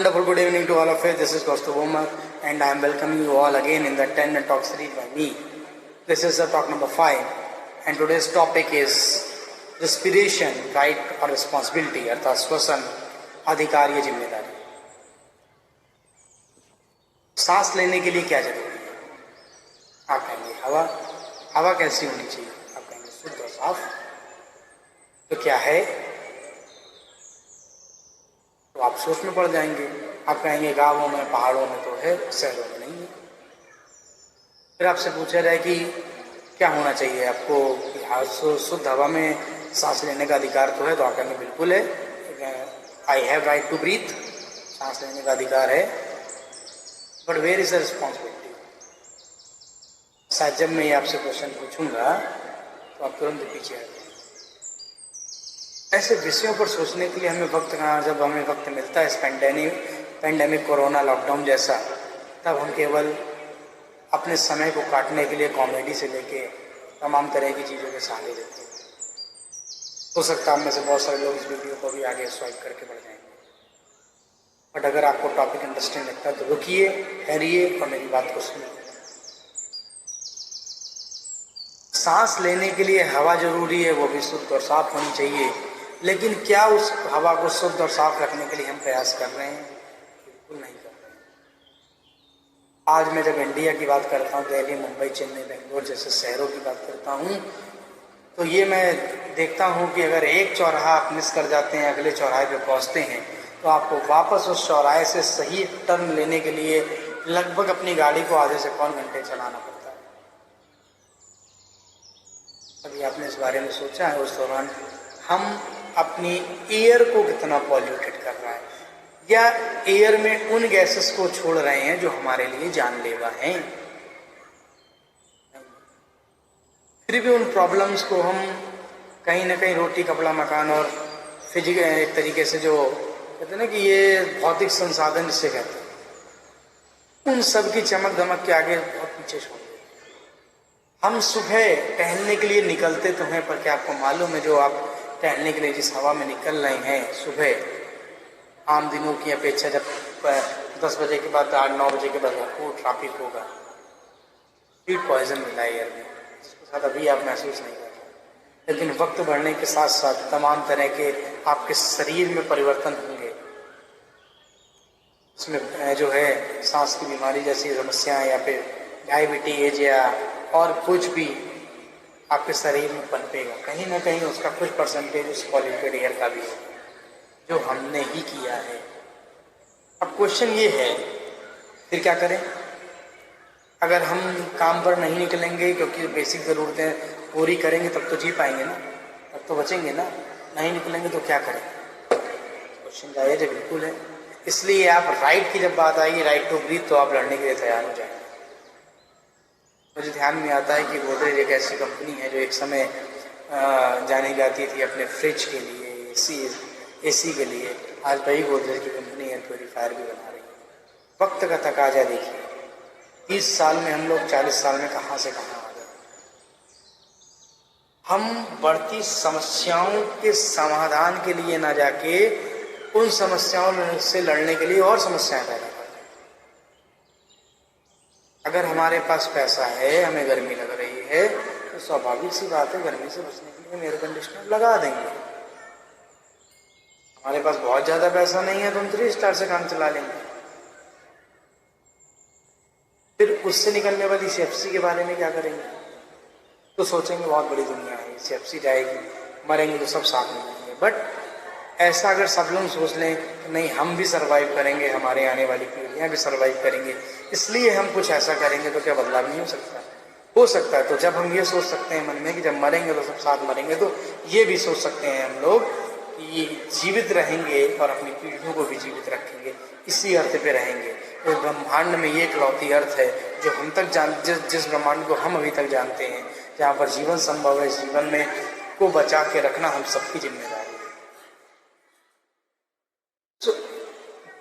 Wonderful good evening to all of you. This is Kaustav Omar and I am welcoming you all again in the 10 Talk series by me. This is the talk number 5 and today's topic is respiration, right or responsibility अर्थात श्वसन, अधिकार या जिम्मेदारी। सांस लेने के लिए क्या जरूरी है? आप कहेंगे हवा कैसी होनी चाहिए? आप कहेंगे शुद्ध और साफ। तो क्या है? तो आप सोच में पड़ जाएंगे। आप कहेंगे गांवों में पहाड़ों में तो है, शहरों में नहीं है। फिर आपसे पूछा जाए कि क्या होना चाहिए आपको, शुद्ध हवा में सांस लेने का अधिकार तो है? तो आप कहेंगे बिल्कुल है, I have right to breathe, सांस लेने का अधिकार है। But where is the responsibility? शायद जब मैं ये आपसे क्वेश्चन पूछूंगा तो आप तुरंत पीछे आ जाएंगे। ऐसे विषयों पर सोचने के लिए हमें वक्त कहाँ, जब हमें वक्त मिलता है इस पेंडेमिक कोरोना लॉकडाउन जैसा, तब हम केवल अपने समय को काटने के लिए कॉमेडी से लेके तमाम तरह की चीज़ों के सहारे लेते हैं। हो सकता है आप में से बहुत सारे लोग इस वीडियो को भी आगे स्वाइप करके बढ़ जाएंगे। बट अगर आपको टॉपिक इंटरेस्टिंग लगता है तो रुकिए, ठहरिए और मेरी बात को सुनिए। सांस लेने के लिए हवा जरूरी है, वो भी शुद्ध और साफ होनी चाहिए। लेकिन क्या उस हवा को शुद्ध और साफ रखने के लिए हम प्रयास कर रहे हैं? बिल्कुल नहीं कर रहे हैं। आज मैं जब इंडिया की बात करता हूँ, दिल्ली, मुंबई, चेन्नई, बेंगलोर जैसे शहरों की बात करता हूँ, तो ये मैं देखता हूँ कि अगर एक चौराहा आप मिस कर जाते हैं, अगले चौराहे पे पहुँचते हैं, तो आपको वापस उस चौराहे से सही टर्न लेने के लिए लगभग अपनी गाड़ी को आधे से पौन घंटे चलाना पड़ता है। अभी आपने इस बारे में सोचा है उस दौरान हम अपनी एयर को कितना पॉल्यूटेड कर रहा है, या एयर में उन गैसेस को छोड़ रहे हैं जो हमारे लिए जानलेवा हैं? फिर भी उन प्रॉब्लम्स को हम कहीं ना कहीं रोटी कपड़ा मकान और फिजिकल एक तरीके से जो कहते हैं ना कि ये भौतिक संसाधन जिसे कहते हैं, उन सब की चमक दमक के आगे बहुत पीछे छोड़ देते। हम सुबह टहलने के लिए निकलते तो हैं, पर क्या आपको मालूम है जो आप टहलने के लिए जिस हवा में निकल रहे हैं सुबह, आम दिनों की अपेक्षा जब 10 बजे के बाद 8-9 बजे के बाद आपको ट्रैफिक होगा, स्पीड पॉइजन मिला है एयर में, जिसके साथ अभी आप महसूस नहीं कर रहे। लेकिन वक्त बढ़ने के साथ साथ तमाम तरह के आपके शरीर में परिवर्तन होंगे। उसमें जो है सांस की बीमारी जैसी समस्याएं या फिर डायबिटीज या और कुछ भी आपके शरीर में पनपेगा। कहीं ना कहीं उसका कुछ परसेंटेज उस पॉल्यूटेड एयर का भी होगा जो हमने ही किया है। अब क्वेश्चन ये है, फिर क्या करें? अगर हम काम पर नहीं निकलेंगे क्योंकि बेसिक ज़रूरतें पूरी करेंगे तब तो जी पाएंगे ना, तब तो बचेंगे ना। नहीं निकलेंगे तो क्या करें? क्वेश्चन जायज़ है, बिल्कुल है। इसलिए आप राइट की जब बात आएगी, राइट टू ब्रीथ, तो आप लड़ने के लिए तैयार हो जाएंगे। मुझे ध्यान में आता है कि गोदरेज एक ऐसी कंपनी है जो एक समय जानी जाती थी अपने फ्रिज के लिए, एसी के लिए। आज वही गोदरेज की कंपनी एयर प्योरीफायर भी बना रही है। वक्त का तकाजा देखिए, 30 साल में हम लोग 40 साल में कहाँ से कहाँ आ गए। हम बढ़ती समस्याओं के समाधान के लिए ना जाके उन समस्याओं से लड़ने के लिए और समस्याएं पैदा करते हैं। अगर हमारे पास पैसा है, हमें गर्मी लग रही है, तो स्वाभाविक सी बात है गर्मी से बचने के लिए हम एयर कंडीशनर लगा देंगे। हमारे पास बहुत ज़्यादा पैसा नहीं है तो हम 3 स्टार से काम चला लेंगे। फिर उससे निकलने वाली CFC के बारे में क्या करेंगे? तो सोचेंगे बहुत बड़ी दुनिया है, CFC जाएगी, मरेंगे तो सब साथ में मरेंगे। बट ऐसा अगर सब लोग सोच लें कि नहीं, हम भी सर्वाइव करेंगे, हमारे आने वाली पीढ़ियाँ भी सर्वाइव करेंगे, इसलिए हम कुछ ऐसा करेंगे, तो क्या बदलाव नहीं हो सकता? हो सकता है। तो जब हम ये सोच सकते हैं मन में कि जब मरेंगे तो सब साथ मरेंगे, तो ये भी सोच सकते हैं हम लोग कि जीवित रहेंगे और अपनी पीढ़ियों को भी जीवित रखेंगे, इसी अर्थ पे रहेंगे। तो ब्रह्मांड में ये इकलौती अर्थ है जो हम तक जिस ब्रह्मांड को हम अभी तक जानते हैं, जहाँ पर जीवन संभव है, इस जीवन में को बचा के रखना हम सबकी जिम्मेदारी है। तो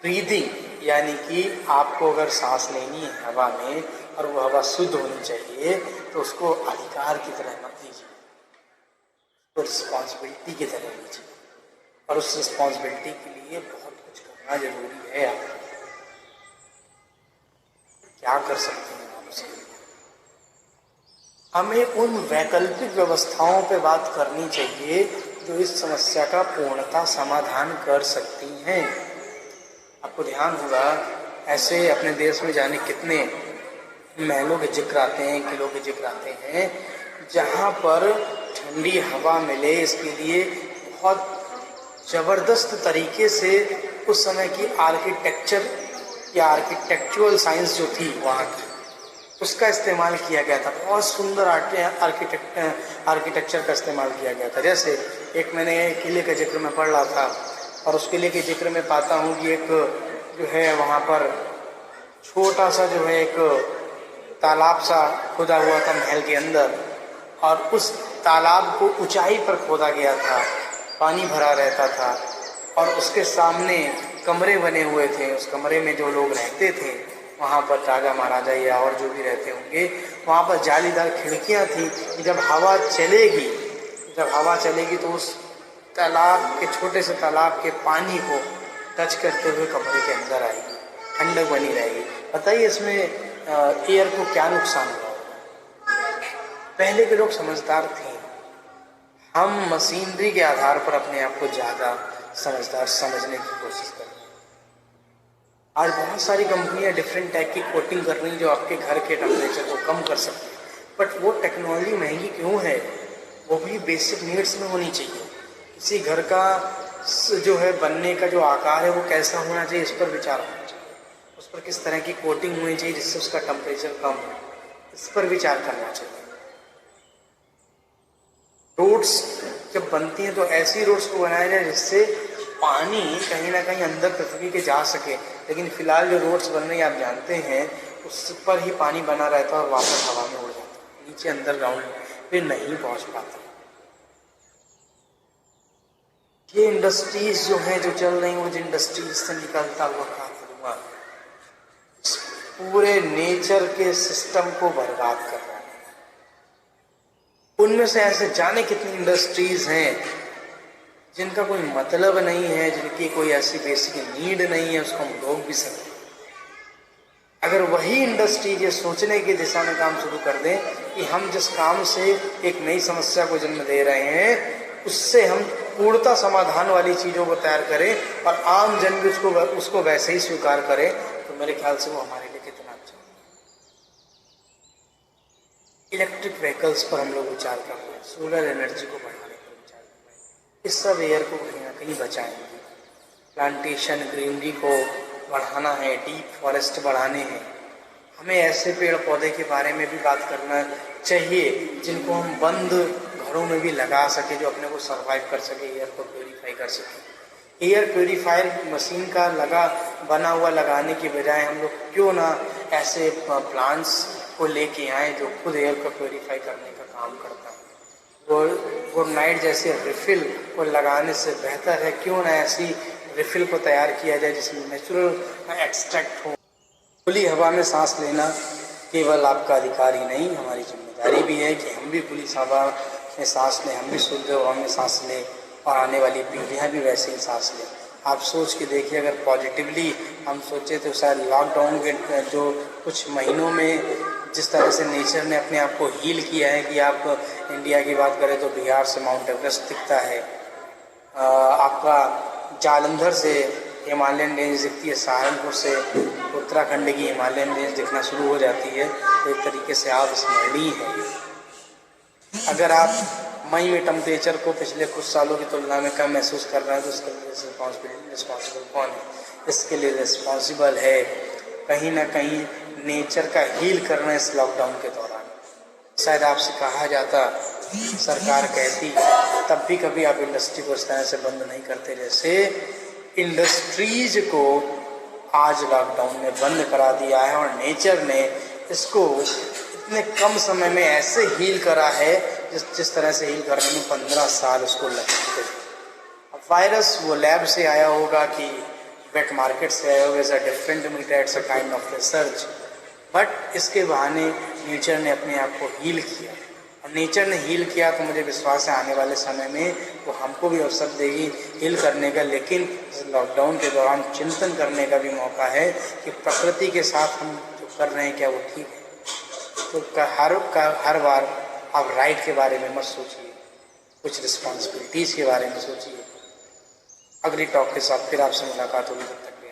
ब्रीदिंग यानी कि आपको अगर सांस लेनी है हवा में और वो हवा शुद्ध होनी चाहिए, तो उसको अधिकार की तरह मत लीजिए, तो रिस्पॉन्सिबिलिटी की तरह लीजिए। और उस रिस्पॉन्सिबिलिटी के लिए बहुत कुछ करना इतना जरूरी है आप क्या कर सकते हैं आप उसके लिए? हमें उन वैकल्पिक व्यवस्थाओं पे बात करनी चाहिए जो इस समस्या का पूर्णतः समाधान कर सकती हैं। आपको ध्यान होगा ऐसे अपने देश में जाने कितने महलों के जिक्र आते हैं, किलों के जिक्र आते हैं, जहाँ पर ठंडी हवा मिले इसके लिए बहुत ज़बरदस्त तरीके से उस समय की आर्किटेक्चर या आर्किटेक्चुरल साइंस जो थी वहाँ की, उसका इस्तेमाल किया गया था। बहुत सुंदर आर्किटेक्चर का इस्तेमाल किया गया था। जैसे एक मैंने किले का जिक्र में पढ़ रहा था और उस किले के जिक्र में पाता हूँ कि एक जो है वहाँ पर छोटा सा जो है एक तालाब सा खोदा हुआ था महल के अंदर, और उस तालाब को ऊंचाई पर खोदा गया था, पानी भरा रहता था और उसके सामने कमरे बने हुए थे। उस कमरे में जो लोग रहते थे वहाँ पर राजा महाराजा या और जो भी रहते होंगे, वहाँ पर जालीदार खिड़कियाँ थी। जब हवा चलेगी तो उस तालाब के छोटे से तालाब के पानी को टच करते हुए कमरे के अंदर आएगी, ठंडक बनी रहेगी। बताइए इसमें एयर को क्या नुकसान हुआ? पहले के लोग समझदार थे, हम मशीनरी के आधार पर अपने आप को ज़्यादा समझदार समझने की कोशिश कर रहे हैं। आज बहुत सारी कंपनियां डिफरेंट टाइप की कोटिंग कर रही हैं जो आपके घर के टेम्परेचर को कम कर सकती है, बट वो टेक्नोलॉजी महंगी क्यों है? वो भी बेसिक नीड्स में होनी चाहिए। किसी घर का जो है बनने का जो आकार है वो कैसा होना चाहिए, इस पर विचार होना चाहिए। उस पर किस तरह की कोटिंग होनी चाहिए जिससे उसका टेम्परेचर कम हो, इस पर विचार करना चाहिए। रोड्स जब बनती हैं तो ऐसी रोड्स को बनाया जाए जिससे पानी कहीं ना कहीं अंदर पृथ्वी के जा सके। लेकिन फिलहाल जो रोड्स बन रही हैं आप जानते हैं उस पर ही पानी बना रहता है और वापस हवा में उड़ जाता है, नीचे अंडरग्राउंड पे नहीं पहुंच पाता। ये इंडस्ट्रीज जो हैं जो चल रही हैं, वो इंडस्ट्रीज से निकलता हुआ धुआं पूरे नेचर के सिस्टम को बर्बाद कर रहा है। उनमें से ऐसे जाने कितनी इंडस्ट्रीज हैं जिनका कोई मतलब नहीं है, जिनकी कोई ऐसी बेसिक नीड नहीं है, उसको हम रोक भी सकते हैं। अगर वही इंडस्ट्री ये सोचने की दिशा में काम शुरू कर दें कि हम जिस काम से एक नई समस्या को जन्म दे रहे हैं उससे हम पूर्णता समाधान वाली चीज़ों को तैयार करें और आम जन भी उसको वैसे ही स्वीकार करें, तो मेरे ख्याल से वो हमारे लिए कितना अच्छा है। इलेक्ट्रिक व्हीकल्स पर हम लोग विचार कर रहे हैं, सोलर एनर्जी को बढ़ाने पर विचार कर रहे हैं। इस सब एयर को कहीं ना कहीं बचाएंगे। प्लांटेशन ग्रीनरी को बढ़ाना है, डीप फॉरेस्ट बढ़ाने हैं। हमें ऐसे पेड़ पौधे के बारे में भी बात करना चाहिए जिनको हम बंद घरों में भी लगा सके, जो अपने को सरवाइव कर सके, एयर को प्योरीफाई कर सके। एयर प्योरीफायर मशीन का बना हुआ लगाने की बजाय हम लोग क्यों ना ऐसे प्लांट्स को लेके आए जो खुद एयर को प्योरीफाई करने का काम करता है। वो नाइट जैसे रिफिल को लगाने से बेहतर है क्यों ना ऐसी रिफिल को तैयार किया जाए जिसमें नेचुरल एक्सट्रैक्ट हो। खुली हवा में सांस लेना केवल आपका अधिकार ही नहीं, हमारी जिम्मेदारी भी है कि हम भी खुली हवा में सांस लें, हम भी शुद्ध हवा में सांस लें और आने वाली पीढ़ियाँ भी वैसे ही सांस लें। आप सोच के देखिए, अगर पॉजिटिवली हम सोचे तो शायद लॉकडाउन के जो कुछ महीनों में जिस तरह से नेचर ने अपने आप को हील किया है कि आप इंडिया की बात करें तो बिहार से माउंट एवरेस्ट दिखता है, आपका जालंधर से हिमालयन रेंज दिखती है, सहारनपुर से उत्तराखंड की हिमालयन रेंज दिखना शुरू हो जाती है। तो एक तरीके से आप स्मरणीय हैं। अगर आप मई में टेम्परेचर को पिछले कुछ सालों की तुलना में कम महसूस कर रहे हैं तो इसके लिए रिस्पॉन्सिबल कौन है? इसके लिए रिस्पॉन्सिबल है कहीं ना कहीं नेचर का हील करना इस लॉकडाउन के दौरान। शायद आपसे कहा जाता, सरकार कहती, तब भी कभी आप इंडस्ट्री को इस तरह से बंद नहीं करते जैसे इंडस्ट्रीज को आज लॉकडाउन में बंद करा दिया है। और नेचर ने इसको इतने कम समय में ऐसे हील करा है जिस तरह से हील करने में 15 साल उसको लगते। अब वायरस वो लैब से आया होगा कि वेट मार्केट से आया होगा, it's a different media, it's a kind of research, but इसके बहाने नेचर ने अपने आप को हील किया। और नेचर ने हील किया तो मुझे विश्वास है आने वाले समय में वो हमको भी अवसर देगी हील करने का। लेकिन लॉकडाउन के दौरान चिंतन करने का भी मौका है कि प्रकृति के साथ हम जो कर रहे हैं क्या वो ठीक है। तो हर बार आप राइट के बारे में मत सोचिए, कुछ रिस्पॉन्सिबिलिटीज़ के बारे में सोचिए। अगली टॉक के साथ फिर आपसे मुलाकात होगी, तब तक